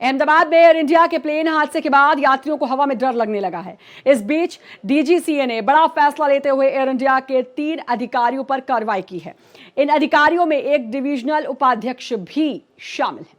अहमदाबाद में air India के plane हादसे के बाद यात्रियों को हवा में डर लगने लगा है। इस बीच डीजीसीए ने बड़ा फैसला लेते हुए एयर इंडिया के 3 अधिकारियों पर कार्रवाई की है। इन अधिकारियों में एक डिविजनल उपाध्यक्ष भी शामिल है।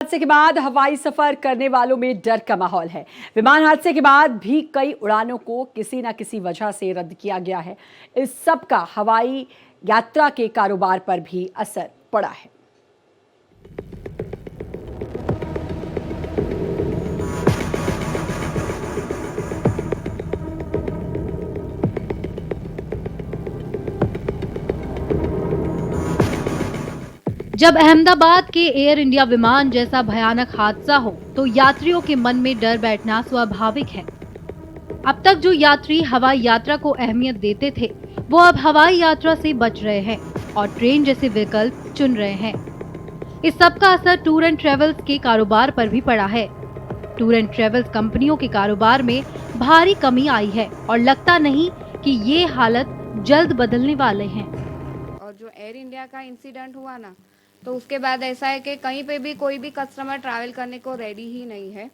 हादसे के बाद हवाई सफर करने वालों में डर का माहौल है। विमान हादसे के बाद भी कई उड़ानों को किसी न किसी वजह से रद्द किया गया है। इस सब का हवाई यात्रा के कारोबार पर भी असर पड़ा है। जब अहमदाबाद के एयर इंडिया विमान जैसा भयानक हादसा हो तो यात्रियों के मन में डर बैठना स्वाभाविक है। अब तक जो यात्री हवाई यात्रा को अहमियत देते थे वो अब हवाई यात्रा से बच रहे हैं और ट्रेन जैसे विकल्प चुन रहे हैं। इस सब का असर टूर एंड ट्रेवल्स के कारोबार पर भी पड़ा है। टूर एंड ट्रेवल्स कंपनियों के कारोबार में भारी कमी आई है और लगता नहीं कि ये हालत जल्द बदलने वाले हैं। और जो एयर इंडिया का इंसिडेंट हुआ ना, तो उसके बाद ऐसा है कि कहीं पे भी कोई भी कस्टमर ट्रैवल करने को रेडी ही नहीं है।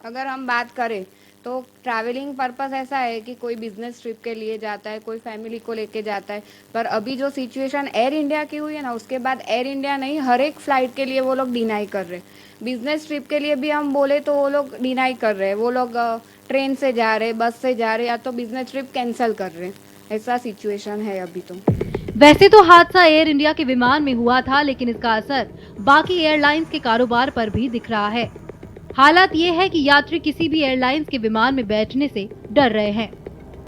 अगर हम बात करें तो ट्रैवलिंग पर्पस ऐसा है कि कोई बिजनेस ट्रिप के लिए जाता है, कोई फैमिली को लेके जाता है। पर अभी जो सिचुएशन एयर इंडिया की हुई है ना, उसके बाद एयर इंडिया नहीं, हर एक फ्लाइट के लिए वो लोग डिनाई कर रहे हैं। बिजनेस ट्रिप के लिए भी हम बोले तो वो लोग डिनाई कर रहे हैं। वो लोग ट्रेन से जा रहे, बस से जा रहे, या तो बिजनेस ट्रिप कैंसिल कर रहे हैं। ऐसा सिचुएशन है अभी तो। वैसे तो हादसा एयर इंडिया के विमान में हुआ था, लेकिन इसका असर बाकी एयरलाइंस के कारोबार पर भी दिख रहा है। हालात ये है कि यात्री किसी भी एयरलाइंस के विमान में बैठने से डर रहे हैं।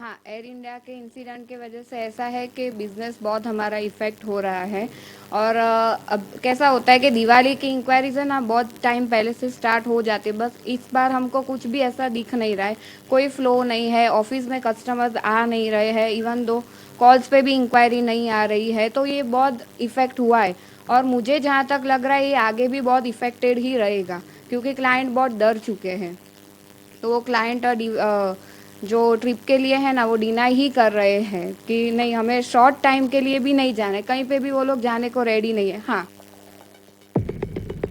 हाँ, एयर इंडिया के इंसिडेंट की वजह से ऐसा है कि बिजनेस बहुत हमारा इफेक्ट हो रहा है। और अब कैसा होता है कि दिवाली की इंक्वायरीज है ना, बहुत टाइम पहले से स्टार्ट हो जाती है। बस इस बार हमको कुछ भी ऐसा दिख नहीं रहा है, कोई फ्लो नहीं है, ऑफिस में कस्टमर्स आ नहीं रहे हैं, इवन दो कॉल्स पे भी इंक्वायरी नहीं आ रही है। तो ये बहुत इफेक्ट हुआ है और मुझे जहाँ तक लग रहा है ये आगे भी बहुत इफेक्टेड ही रहेगा, क्योंकि क्लाइंट बहुत डर चुके हैं। तो वो क्लाइंट जो ट्रिप के लिए है ना, वो डिनाई ही कर रहे हैं कि नहीं, हमें शॉर्ट टाइम के लिए भी नहीं जाना है, कहीं पे भी वो लोग जाने को रेडी नहीं है। हाँ,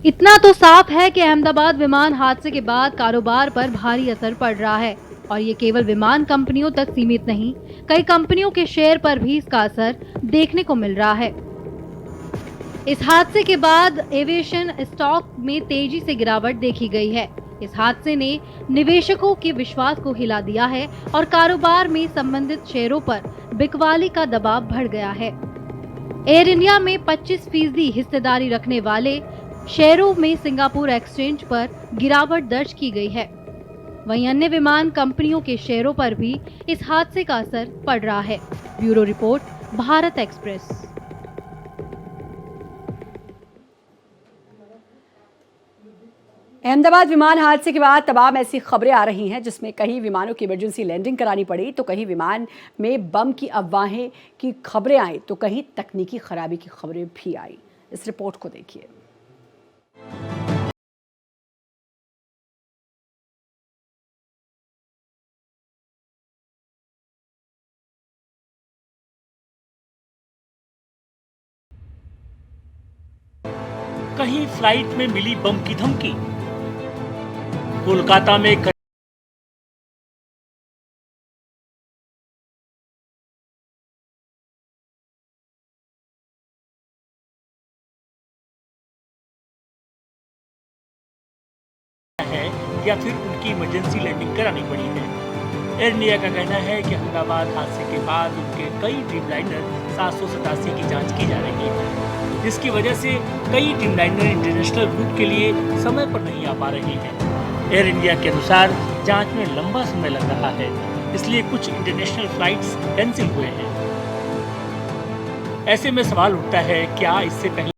इतना तो साफ है कि अहमदाबाद विमान हादसे के बाद कारोबार पर भारी असर पड़ रहा है और ये केवल विमान कंपनियों तक सीमित नहीं, कई कंपनियों के शेयर पर भी इसका असर देखने को मिल रहा है। इस हादसे के बाद एविएशन स्टॉक में तेजी से गिरावट देखी गई है। इस हादसे ने निवेशकों के विश्वास को हिला दिया है और कारोबार में संबंधित शेयरों पर बिकवाली का दबाव बढ़ गया है। एयर इंडिया में 25% हिस्सेदारी रखने वाले शेयरों में सिंगापुर एक्सचेंज पर गिरावट दर्ज की गई है। वहीं अन्य विमान कंपनियों के शेयरों पर भी इस हादसे का असर पड़ रहा है। Bureau report, Bharat express. Ahmedabad विमान हादसे के बाद तमाम ऐसी खबरें आ रही हैं जिसमें कहीं विमानों की इमरजेंसी लैंडिंग करानी पड़ी, तो कहीं विमान में बम की अफवाहें की खबरें आई, तो कहीं तकनीकी खराबी की खबरें भी आई। इस रिपोर्ट को देखिए। कहीं फ्लाइट में मिली बम की धमकी। कोलकाता में है या फिर उनकी इमरजेंसी लैंडिंग करानी पड़ी है। एयर इंडिया का कहना है कि अहमदाबाद हादसे के बाद उनके कई ड्रीमलाइनर 787 की जांच की जा रही है, जिसकी वजह से कई ड्रीमलाइनर इंटरनेशनल रूट के लिए समय पर नहीं आ पा रहे हैं। एयर इंडिया के अनुसार जांच में लंबा समय लग रहा है, इसलिए कुछ इंटरनेशनल फ्लाइट्स कैंसिल हुए हैं। ऐसे में सवाल उठता है, क्या इससे पहले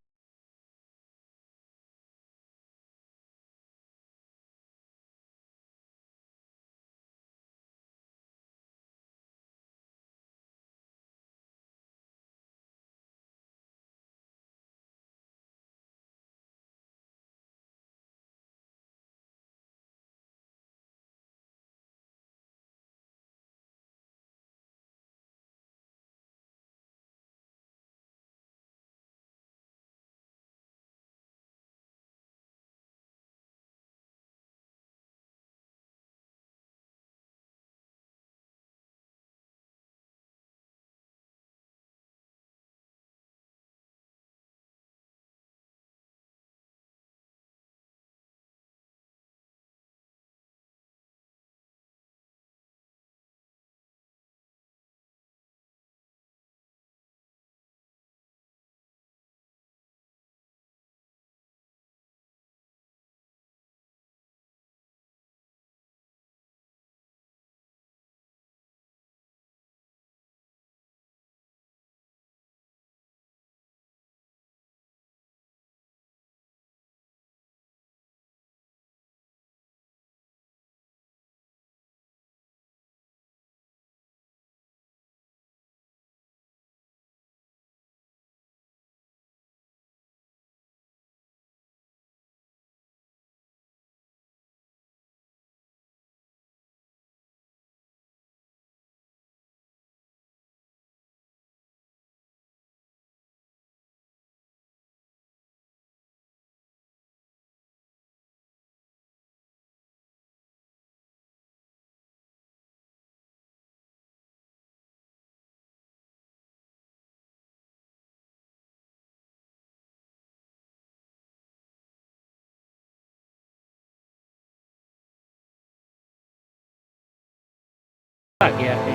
आ गया है?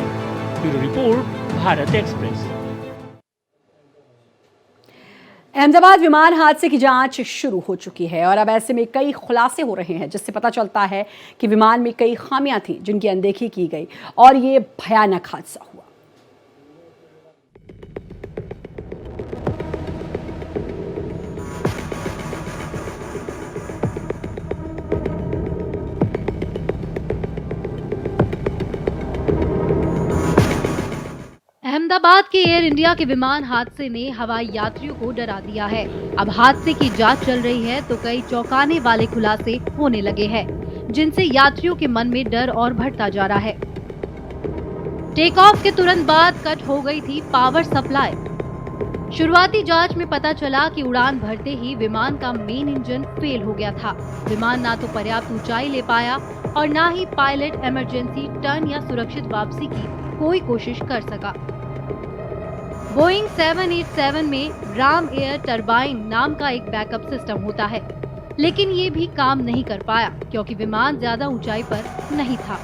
Bureau report, Bharat express. Ahmedabad विमान हादसे की जांच शुरू हो चुकी है और अब ऐसे में कई खुलासे हो रहे हैं, जिससे पता चलता है कि विमान में कई खामियां थी जिनकी अनदेखी की गई और ये भयानक हादसा हुआ। अहमदाबाद के एयर इंडिया के विमान हादसे ने हवाई यात्रियों को डरा दिया है। अब हादसे की जांच चल रही है तो कई चौंकाने वाले खुलासे होने लगे हैं, जिनसे यात्रियों के मन में डर और बढ़ता जा रहा है। टेक ऑफ के तुरंत बाद कट हो गई थी पावर सप्लाई। शुरुआती जांच में पता चला कि उड़ान भरते ही विमान का मेन इंजन फेल हो गया था। विमान ना तो पर्याप्त ऊंचाई ले पाया और ना ही पायलट इमरजेंसी टर्न या सुरक्षित वापसी की कोई कोशिश कर सका। बोइंग 787 में राम एयर टरबाइन नाम का एक बैकअप सिस्टम होता है, लेकिन ये भी काम नहीं कर पाया क्योंकि विमान ज्यादा ऊंचाई पर नहीं था।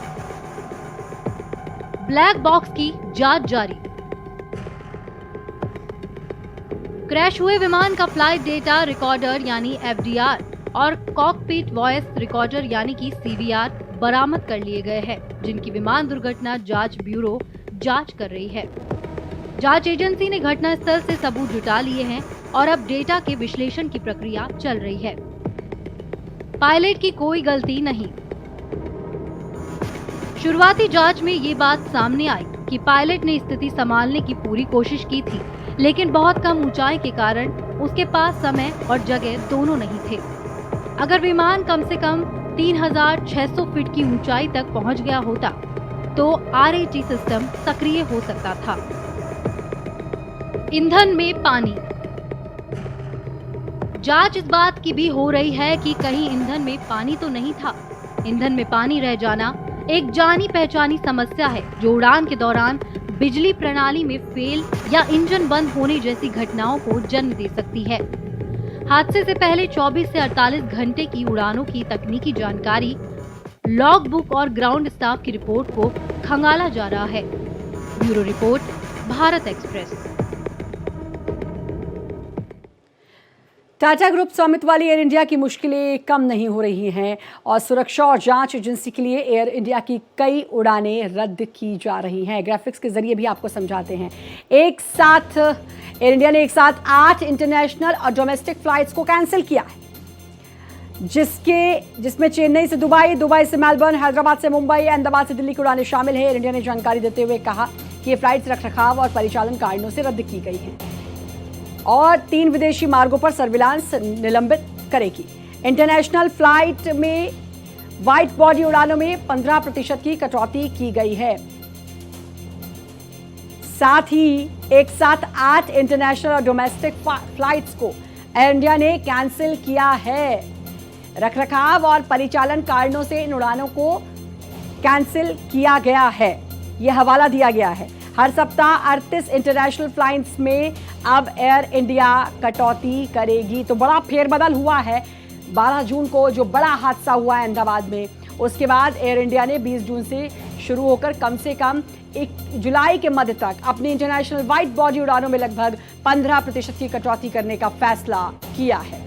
ब्लैक बॉक्स की जांच जारी। क्रैश हुए विमान का फ्लाइट डेटा रिकॉर्डर यानी FDR और कॉकपिट वॉइस रिकॉर्डर यानी कि CVR बरामद कर लिए गए हैं, जिनकी विमान दुर्घटना जांच ब्यूरो जांच कर रही है। जांच एजेंसी ने घटनास्थल से सबूत जुटा लिए हैं और अब डेटा के विश्लेषण की प्रक्रिया चल रही है। पायलट की कोई गलती नहीं। शुरुआती जांच में ये बात सामने आई कि पायलट ने स्थिति संभालने की पूरी कोशिश की थी, लेकिन बहुत कम ऊंचाई के कारण उसके पास समय और जगह दोनों नहीं थे। अगर विमान कम से कम 3600 फीट की ऊंचाई तक पहुंच गया होता तो RAT सिस्टम सक्रिय हो सकता था। ईंधन में पानी। जांच इस बात की भी हो रही है कि कहीं ईंधन में पानी तो नहीं था। ईंधन में पानी रह जाना एक जानी पहचानी समस्या है जो उड़ान के दौरान बिजली प्रणाली में फेल या इंजन बंद होने जैसी घटनाओं को जन्म दे सकती है। हादसे से पहले 24 से 48 घंटे की उड़ानों की तकनीकी जानकारी, लॉग बुक और ग्राउंड स्टाफ की रिपोर्ट को खंगाला जा रहा है। Bureau report, Bharat express. Tata group स्वामित्व वाली एयर इंडिया की मुश्किलें कम नहीं हो रही हैं और सुरक्षा और जांच एजेंसी के लिए एयर इंडिया की कई उड़ानें रद्द की जा रही हैं। ग्राफिक्स के जरिए भी आपको समझाते हैं। एयर इंडिया ने एक साथ 8 इंटरनेशनल और डोमेस्टिक फ्लाइट्स को कैंसिल किया है, जिसमें चेन्नई से दुबई, दुबई से मेलबर्न, हैदराबाद से मुंबई, अहमदाबाद से दिल्ली की उड़ानें शामिल हैं। एयर इंडिया ने जानकारी देते हुए कहा कि ये फ्लाइट्स रखरखाव और परिचालन कारणों से रद्द की गई हैं और 3 विदेशी मार्गों पर सर्विलांस निलंबित करेगी। इंटरनेशनल फ्लाइट में वाइड बॉडी उड़ानों में 15% की कटौती की गई है। साथ ही एक साथ 8 इंटरनेशनल और डोमेस्टिक फ्लाइट्स को एयर इंडिया ने कैंसिल किया है। रखरखाव और परिचालन कारणों से इन उड़ानों को कैंसिल किया गया है, यह हवाला दिया गया है। हर सप्ताह 38 इंटरनेशनल फ्लाइट्स में अब एयर इंडिया कटौती करेगी। तो बड़ा फेरबदल हुआ है। 12 जून को जो बड़ा हादसा हुआ है अहमदाबाद में, उसके बाद एयर इंडिया ने 20 जून से शुरू होकर कम से कम 1 जुलाई के मध्य तक अपनी इंटरनेशनल वाइड बॉडी उड़ानों में लगभग 15% की कटौती करने का फैसला किया है।